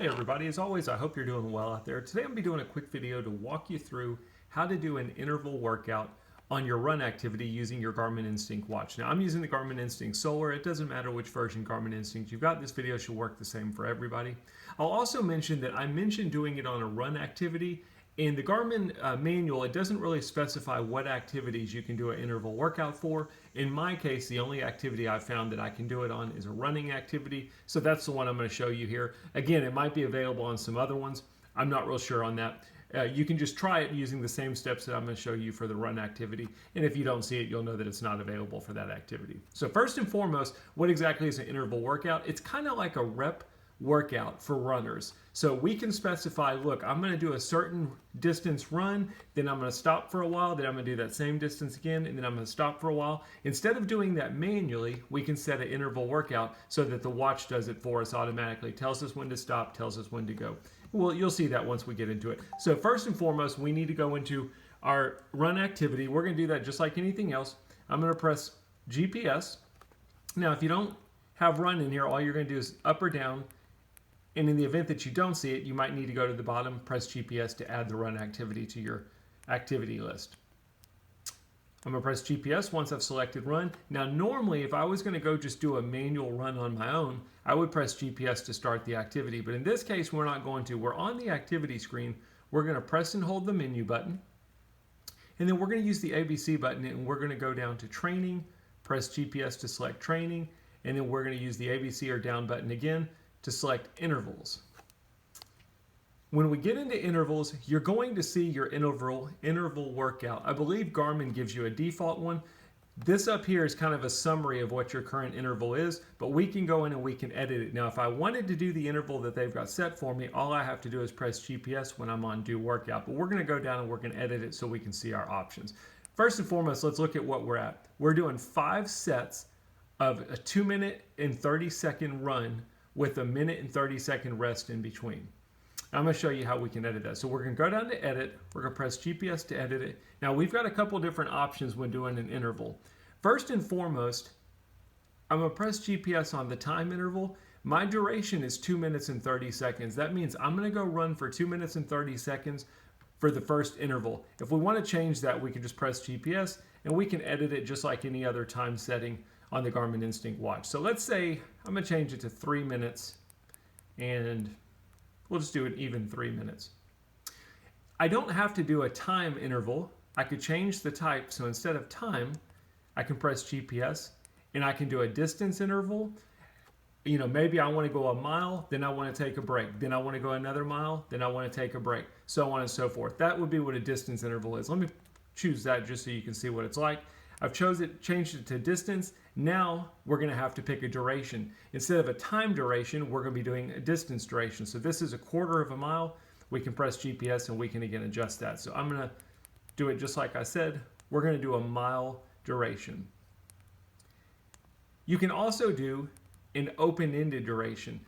Hey everybody, as always, I hope you're doing well out there. Today I'm going to be doing a quick video to walk you through how to do an interval workout on your run activity using your Garmin Instinct watch. Now I'm using the Garmin Instinct Solar. It doesn't matter which version Garmin Instinct you've got. This video should work the same for everybody. I'll also mention that I mentioned doing it on a run activity. In the Garmin manual, it doesn't really specify what activities you can do an interval workout for. In my case, the only activity I've found that I can do it on is a running activity. So that's the one I'm going to show you here. Again, it might be available on some other ones. I'm not real sure on that. You can just try it using the same steps that I'm going to show you for the run activity. And if you don't see it, you'll know that it's not available for that activity. So first and foremost, what exactly is an interval workout? It's kind of like a rep workout for runners. So we can specify, look, I'm going to do a certain distance run, then I'm going to stop for a while, then I'm going to do that same distance again, and then I'm going to stop for a while. Instead of doing that manually, we can set an interval workout so that the watch does it for us automatically, tells us when to stop, tells us when to go. Well, you'll see that once we get into it. So first and foremost, we need to go into our run activity. We're going to do that just like anything else. I'm going to press GPS. Now, if you don't have run in here, all you're going to do is up or down. And in the event that you don't see it, you might need to go to the bottom, press GPS to add the run activity to your activity list. I'm going to press GPS once I've selected run. Now, normally, if I was going to go just do a manual run on my own, I would press GPS to start the activity. But in this case, we're not going to. We're on the activity screen. We're going to press and hold the menu button. And then we're going to use the ABC button, and we're going to go down to training, press GPS to select training, and then we're going to use the ABC or down button again to select intervals. When we get into intervals, you're going to see your interval workout. I believe Garmin gives you a default one. This up here is kind of a summary of what your current interval is, but we can go in and we can edit it. Now, if I wanted to do the interval that they've got set for me, all I have to do is press GPS when I'm on do workout. But we're going to go down and we're going to edit it so we can see our options. First and foremost, let's look at what we're at. We're doing 5 sets of a 2-minute and 30-second run with a 1-minute and 30-second rest in between. I'm going to show you how we can edit that. So we're going to go down to edit. We're going to press GPS to edit it. Now we've got a couple different options when doing an interval. First and foremost, I'm going to press GPS on the time interval. My duration is 2 minutes and 30 seconds. That means I'm going to go run for 2 minutes and 30 seconds for the first interval. If we want to change that, we can just press GPS and we can edit it just like any other time setting on the Garmin Instinct watch. So let's say I'm going to change it to 3 minutes and we'll just do it even 3 minutes. I don't have to do a time interval. I could change the type. So instead of time, I can press GPS and I can do a distance interval. You know, maybe I want to go a mile, then I want to take a break. Then I want to go another mile, then I want to take a break, so on and so forth. That would be what a distance interval is. Let me choose that just so you can see what it's like. I've changed it to distance. Now we're going to have to pick a duration. Instead of a time duration, we're going to be doing a distance duration. So this is 1/4 of a mile. We can press GPS and we can again adjust that. So I'm going to do it just like I said. We're going to do a mile duration. You can also do an open-ended duration,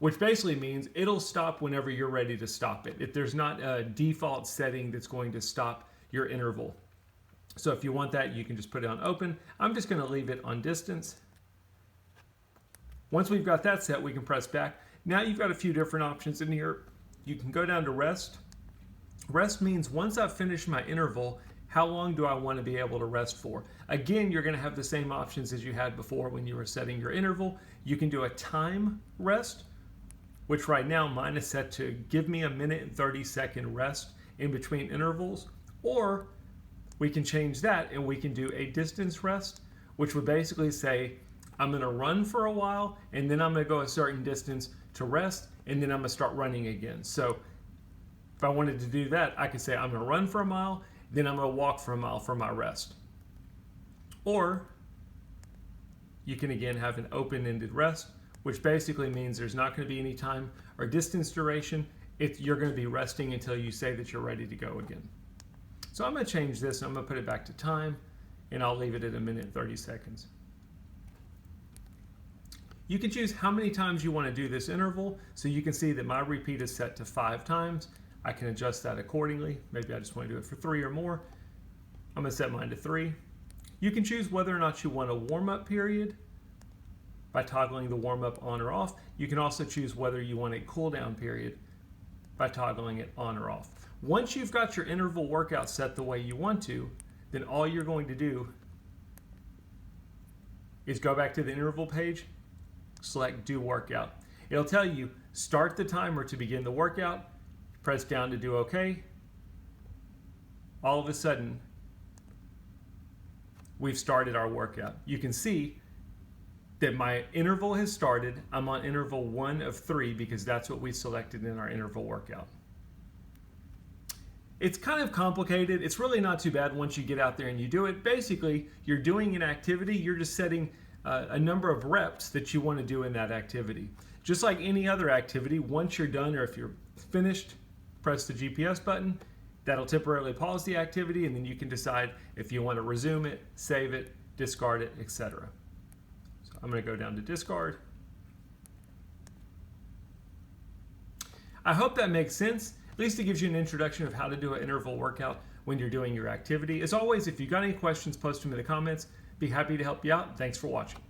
which basically means it'll stop whenever you're ready to stop it. If there's not a default setting that's going to stop your interval. So if you want that, you can just put it on open. I'm just going to leave it on distance. Once we've got that set, we can press back. Now you've got a few different options in here. You can go down to rest. Rest means once I've finished my interval, how long do I want to be able to rest for? Again, you're going to have the same options as you had before when you were setting your interval. You can do a time rest, which right now mine is set to give me a 1-minute and 30-second rest in between intervals, or we can change that and we can do a distance rest, which would basically say, I'm going to run for a while and then I'm going to go a certain distance to rest and then I'm going to start running again. So if I wanted to do that, I could say I'm going to run for a mile, then I'm going to walk for a mile for my rest. Or you can again have an open-ended rest, which basically means there's not going to be any time or distance duration. You're going to be resting until you say that you're ready to go again. So I'm going to change this. I'm going to put it back to time, and I'll leave it at 1-minute and 30 seconds. You can choose how many times you want to do this interval. So you can see that my repeat is set to 5 times. I can adjust that accordingly. Maybe I just want to do it for 3 or more. I'm going to set mine to 3. You can choose whether or not you want a warm-up period by toggling the warm-up on or off. You can also choose whether you want a cool-down period by toggling it on or off. Once you've got your interval workout set the way you want to, then all you're going to do is go back to the interval page, select Do Workout. It'll tell you, start the timer to begin the workout, press down to do OK. All of a sudden, we've started our workout. You can see that my interval has started. I'm on interval 1 of 3 because that's what we selected in our interval workout. It's kind of complicated. It's really not too bad once you get out there and you do it. Basically, you're doing an activity. You're just setting a number of reps that you want to do in that activity. Just like any other activity, once you're done or if you're finished, press the GPS button. That'll temporarily pause the activity, and then you can decide if you want to resume it, save it, discard it, etc. So I'm going to go down to discard. I hope that makes sense. At least it gives you an introduction of how to do an interval workout when you're doing your activity. As always, if you've got any questions, post them in the comments. Be happy to help you out. Thanks for watching.